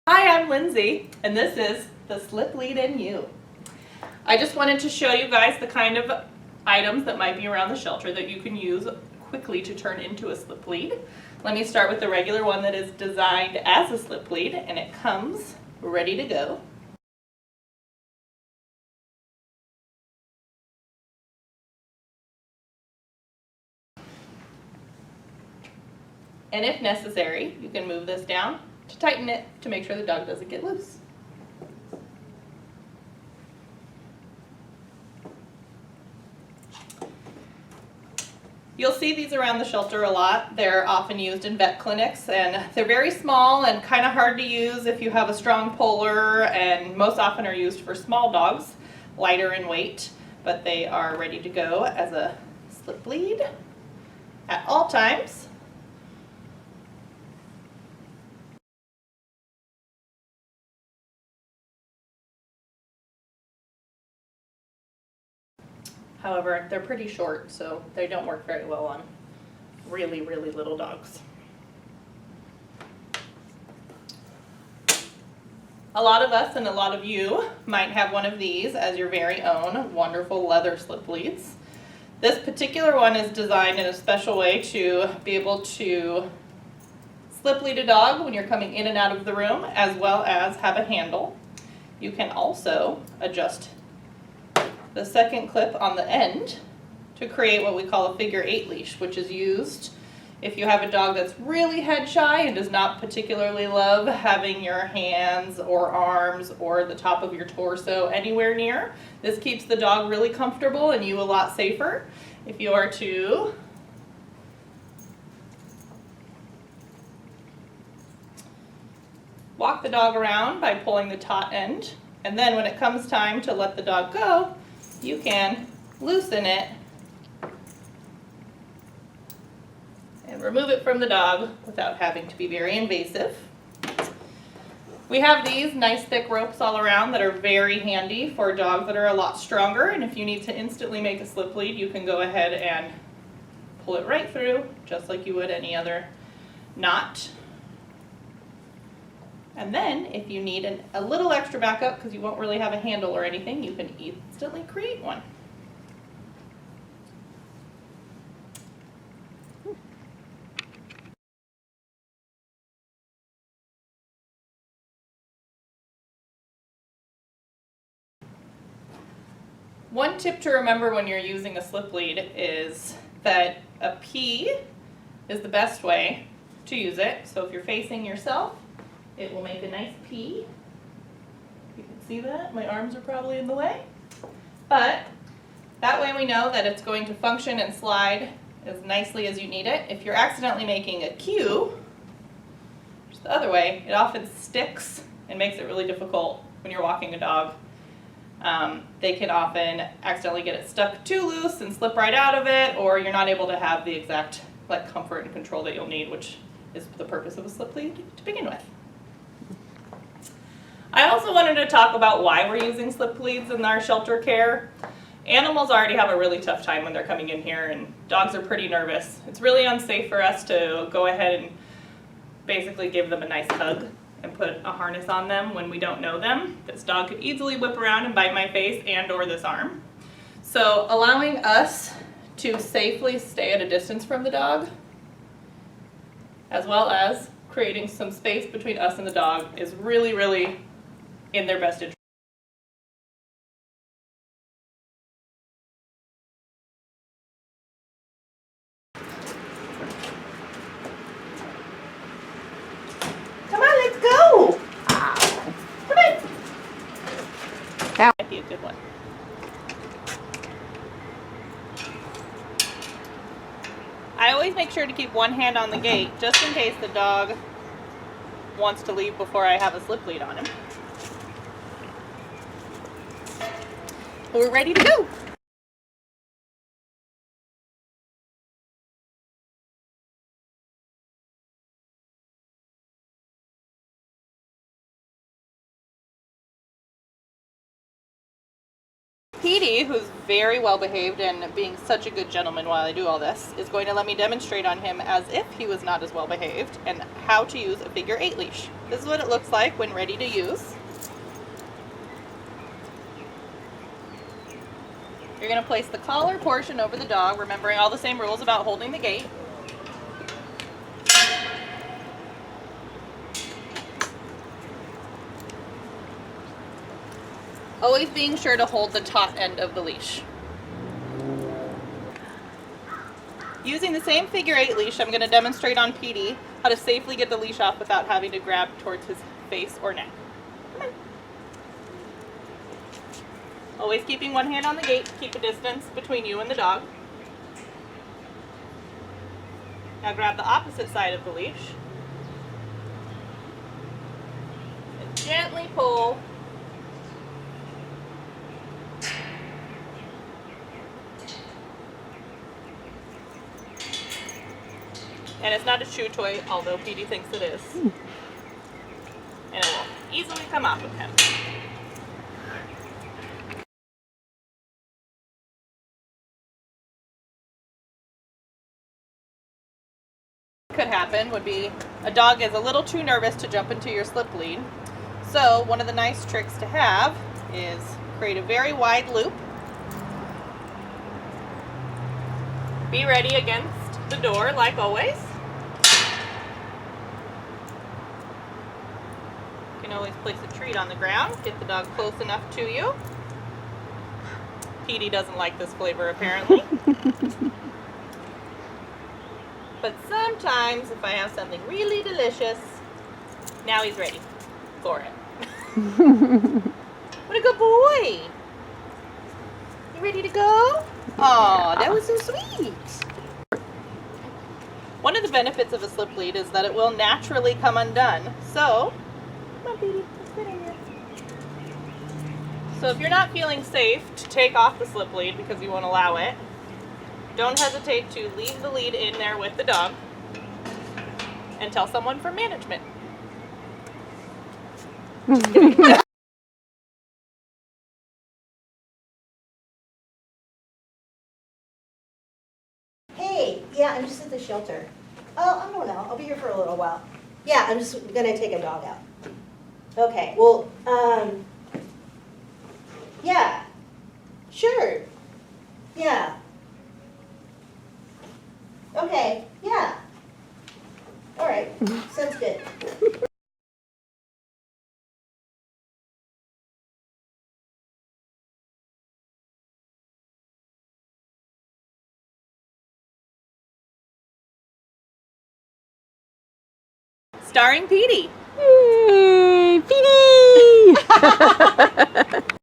Hi, I'm Lindsay, and this is the Slip Lead and You. I just wanted to show you guys the kind of items that might be around the shelter that you can use quickly to turn into a slip lead. Let me start with the regular one that is designed as a slip lead, and it comes ready to go. And if necessary, you can move this down to tighten it to make sure the dog doesn't get loose. You'll see these around the shelter a lot. They're often used in vet clinics, and they're very small and kind of hard to use if you have a strong puller, and most often are used for small dogs, lighter in weight, but they are ready to go as a slip lead at all times. However, they're pretty short, so they don't work very well on really, really little dogs. A lot of us and a lot of you might have one of these as your very own wonderful leather slip leads. This particular one is designed in a special way to be able to slip lead a dog when you're coming in and out of the room, as well as have a handle. You can also adjust the second clip on the end to create what we call a figure 8 leash, which is used if you have a dog that's really head shy and does not particularly love having your hands or arms or the top of your torso anywhere near. This keeps the dog really comfortable and you a lot safer. If you are to walk the dog around by pulling the taut end, and then when it comes time to let the dog go, you can loosen it and remove it from the dog without having to be very invasive. We have these nice thick ropes all around that are very handy for dogs that are a lot stronger, and if you need to instantly make a slip lead, you can go ahead and pull it right through just like you would any other knot. And then, if you need a little extra backup because you won't really have a handle or anything, you can instantly create one. One tip to remember when you're using a slip lead is that a P is the best way to use it. So if you're facing yourself, it will make a nice P. You can see that. My arms are probably in the way. But that way we know that it's going to function and slide as nicely as you need it. If you're accidentally making a Q, which is the other way, it often sticks and makes it really difficult when you're walking a dog. They can often accidentally get it stuck too loose and slip right out of it, or you're not able to have the exact comfort and control that you'll need, which is the purpose of a slip lead to begin with. I also wanted to talk about why we're using slip leads in our shelter care. Animals already have a really tough time when they're coming in here, and dogs are pretty nervous. It's really unsafe for us to go ahead and basically give them a nice hug and put a harness on them when we don't know them. This dog could easily whip around and bite my face and or this arm. So allowing us to safely stay at a distance from the dog, as well as creating some space between us and the dog, is really, really in their best interest. Come on, let's go! Come in! That might be a good one. I always make sure to keep one hand on the gate just in case the dog wants to leave before I have a slip lead on him. We're ready to go. Petey, who's very well behaved and being such a good gentleman while I do all this, is going to let me demonstrate on him as if he was not as well behaved and how to use a figure 8 leash. This is what it looks like when ready to use. You're going to place the collar portion over the dog, remembering all the same rules about holding the gate. Always being sure to hold the taut end of the leash. Using the same figure 8 leash, I'm going to demonstrate on PD how to safely get the leash off without having to grab towards his face or neck. Come on. Always keeping one hand on the gate to keep a distance between you and the dog. Now grab the opposite side of the leash and gently pull. And it's not a chew toy, although PD thinks it is. And it will easily come off of him. Could happen would be a dog is a little too nervous to jump into your slip lead. So one of the nice tricks to have is create a very wide loop. Be ready against the door like always. You can always place a treat on the ground, get the dog close enough to you. Petey doesn't like this flavor apparently. But sometimes if I have something really delicious, now he's ready for it. What a good boy! You ready to go? Aw, that was so sweet. One of the benefits of a slip lead is that it will naturally come undone. So, come on, baby, let's get in here. So if you're not feeling safe to take off the slip lead because you won't allow it, don't hesitate to leave the lead in there with the dog and tell someone from management. Hey, yeah, I'm just at the shelter. Oh, I don't know. I'll be here for a little while. Yeah, I'm just gonna take a dog out. Okay, well, yeah, sure, yeah. Okay, yeah. All right, sounds good. Starring Petey. Yay, Petey!